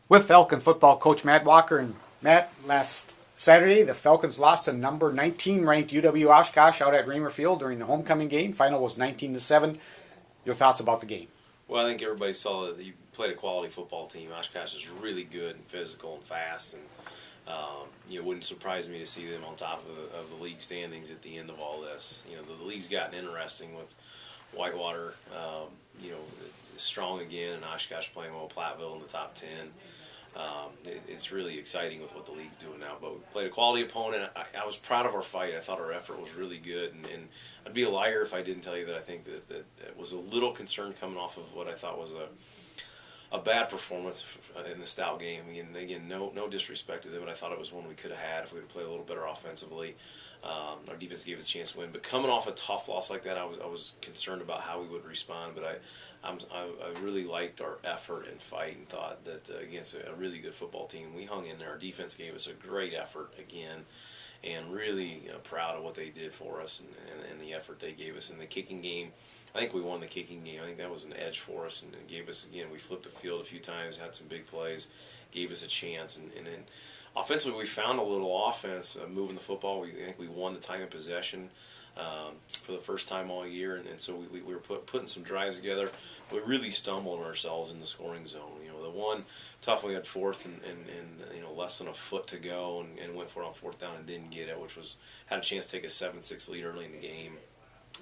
With Falcon football coach Matt Walker. And Matt, last Saturday, the Falcons lost to number 19 ranked UW-Oshkosh out at Raymer Field during the homecoming game. Final was 19-7. Your thoughts about the game? Well, I think everybody saw that you played a quality football team. Oshkosh is really good and physical and fast, and it wouldn't surprise me to see them on top of the league standings at the end of all this. The league's gotten interesting with Whitewater, strong again, and Oshkosh playing well, Platteville in the top 10. It's really exciting with what the league's doing now. But we played a quality opponent. I was proud of our fight. I thought our effort was really good, and I'd be a liar if I didn't tell you that I think that it was a little concerned coming off of what I thought was a bad performance in the Stout game. Again, no disrespect to them, but I thought it was one we could have had if we would play a little better offensively. Our defense gave us a chance to win, but coming off a tough loss like that, I was concerned about how we would respond. But I really liked our effort and fight, and thought that against a really good football team, we hung in there. Our defense gave us a great effort again, and really proud of what they did for us and the effort they gave us in the kicking game. I think we won the kicking game. I think that was an edge for us, and gave us, again, we flipped the field a few times, had some big plays, gave us a chance, and then offensively we found a little offense moving the football. I think we won the time of possession for the first time all year, and so we were putting some drives together. We really stumbled ourselves in the scoring zone. The one tough one, we had fourth and less than a foot to go, and went for it on fourth down and didn't get it, which had a chance to take a 7-6 lead early in the game.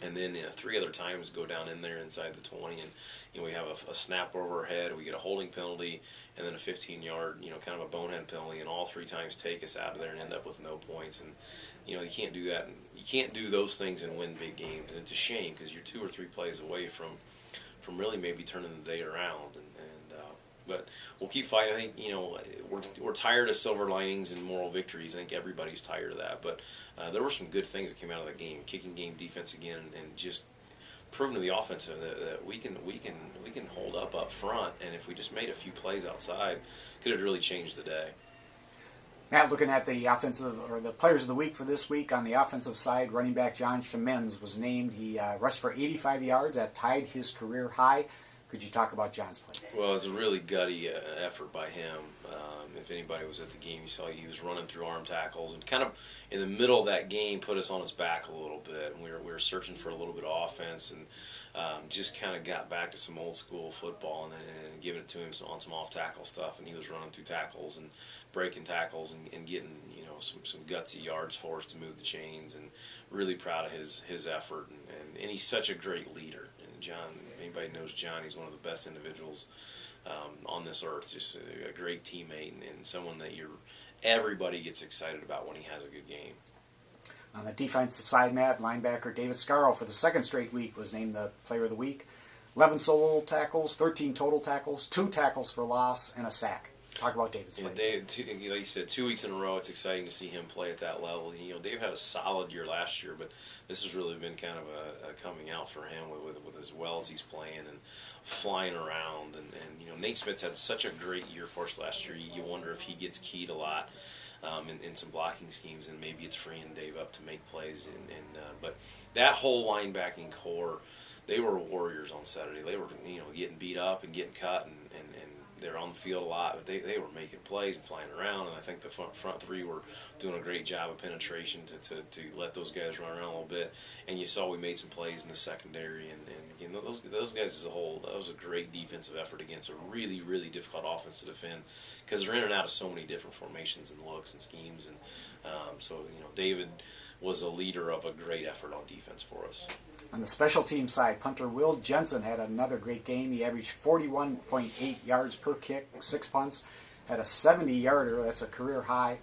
And then three other times go down in there inside the 20, and we have a snap over our head, we get a holding penalty, and then a 15-yard, kind of a bonehead penalty, and all three times take us out of there and end up with no points. And you can't do that. You can't do those things and win big games. And it's a shame, because you're 2 or 3 plays away from really maybe turning the day around. But we'll keep fighting. I think we're tired of silver linings and moral victories. I think everybody's tired of that. But there were some good things that came out of that game. Kicking game, defense again, and just proving to the offense that we can hold up front. And if we just made a few plays outside, could have really changed the day. Matt, looking at the the players of the week for this week, on the offensive side, running back John Schimenz was named. He rushed for 85 yards. That tied his career high. Could you talk about John's play? Well, it's a really gutty effort by him. If anybody was at the game, you saw he was running through arm tackles, and kind of in the middle of that game put us on his back a little bit. And we were searching for a little bit of offense, and just kind of got back to some old school football, and giving it to him on some off tackle stuff. And he was running through tackles and breaking tackles and getting some gutsy yards for us to move the chains. And really proud of his effort, and he's such a great leader. John, if anybody knows John, he's one of the best individuals on this earth. Just a great teammate, and someone that everybody gets excited about when he has a good game. On the defensive side, Matt, linebacker David Scaro for the second straight week was named the player of the week. 11 solo tackles, 13 total tackles, 2 tackles for loss, and a sack. Talk about David's play. Dave, like you said, 2 weeks in a row, it's exciting to see him play at that level. Dave had a solid year last year, but this has really been kind of a coming out for him with as well as he's playing and flying around. And Nate Smith's had such a great year for us last year. You wonder if he gets keyed a lot in some blocking schemes, and maybe it's freeing Dave up to make plays. But that whole linebacking core, they were warriors on Saturday. They were getting beat up and getting cut, and they're on the field a lot, but they were making plays and flying around, and I think the front three were doing a great job of penetration to let those guys run around a little bit. And you saw we made some plays in the secondary, and those guys as a whole, that was a great defensive effort against a really, really difficult offense to defend, because they're in and out of so many different formations and looks and schemes. And so David was a leader of a great effort on defense for us. On the special team side, punter Will Jensen had another great game. He averaged 41.8 yards per kick, 6 punts, had a 70-yarder, that's a career high.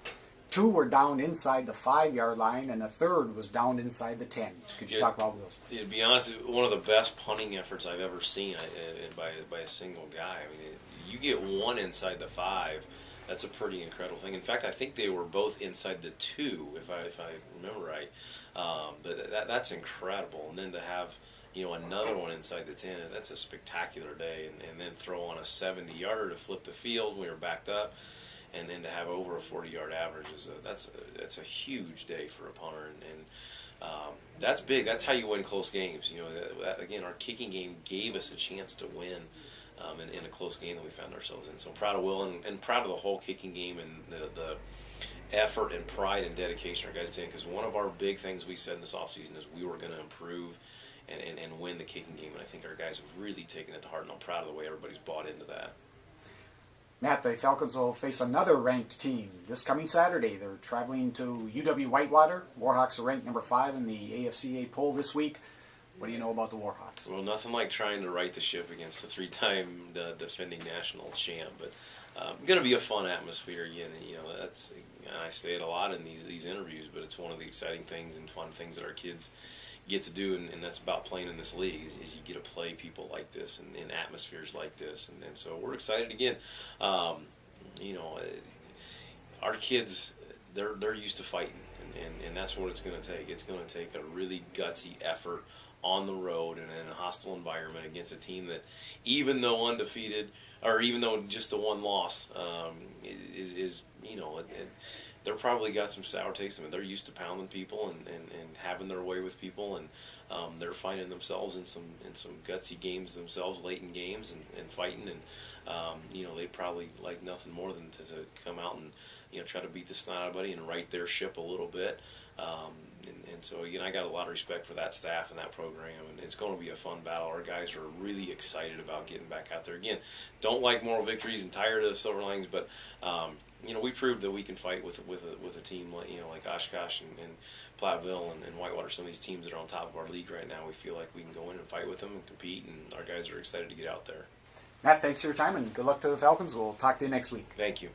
2 were down inside the 5-yard line, and a third was down inside the 10. Could you talk about Will's? To be honest, one of the best punting efforts I've ever seen by a single guy. I mean, you get one inside the 5. That's a pretty incredible thing. In fact, I think they were both inside the 2, if I remember right. But that's incredible. And then to have another one inside the 10, that's a spectacular day. And then throw on a 70-yarder to flip the field when we were backed up, and then to have over a 40-yard average that's a huge day for a punter. And that's big. That's how you win close games. Again, our kicking game gave us a chance to win. in a close game that we found ourselves in. So I'm proud of Will and proud of the whole kicking game and the effort and pride and dedication our guys did, because one of our big things we said in this offseason is we were going to improve and win the kicking game, and I think our guys have really taken it to heart, and I'm proud of the way everybody's bought into that. Matt, the Falcons will face another ranked team this coming Saturday. They're traveling to UW-Whitewater. Warhawks are ranked number 5 in the AFCA poll this week. What do you know about the Warhawks? Well, nothing like trying to right the ship against the 3-time defending national champ, but going to be a fun atmosphere again. You know, that's, and I say it a lot in these interviews, but it's one of the exciting things and fun things that our kids get to do, and that's about playing in this league, is you get to play people like this and in atmospheres like this, and so we're excited again. You know, our kids, they're used to fighting, and that's what it's going to take. It's going to take a really gutsy effort on the road and in a hostile environment against a team that, even though undefeated, or even though just the one loss, is you know, they're probably got some sour taste in it. They're used to pounding people and having their way with people, and they're finding themselves in some gutsy games themselves, late in games, and fighting, and you know, they probably like nothing more than to come out and, you know, try to beat the snot out of anybody and right their ship a little bit. And so, again, I got a lot of respect for that staff and that program, and it's going to be a fun battle. Our guys are really excited about getting back out there again. Don't like moral victories and tired of the Silver Linings, but you know, we proved that we can fight with a team like, you know, like Oshkosh and Platteville and Whitewater. Some of these teams that are on top of our league right now, we feel like we can go in and fight with them and compete, and our guys are excited to get out there. Matt, thanks for your time, and good luck to the Falcons. We'll talk to you next week. Thank you.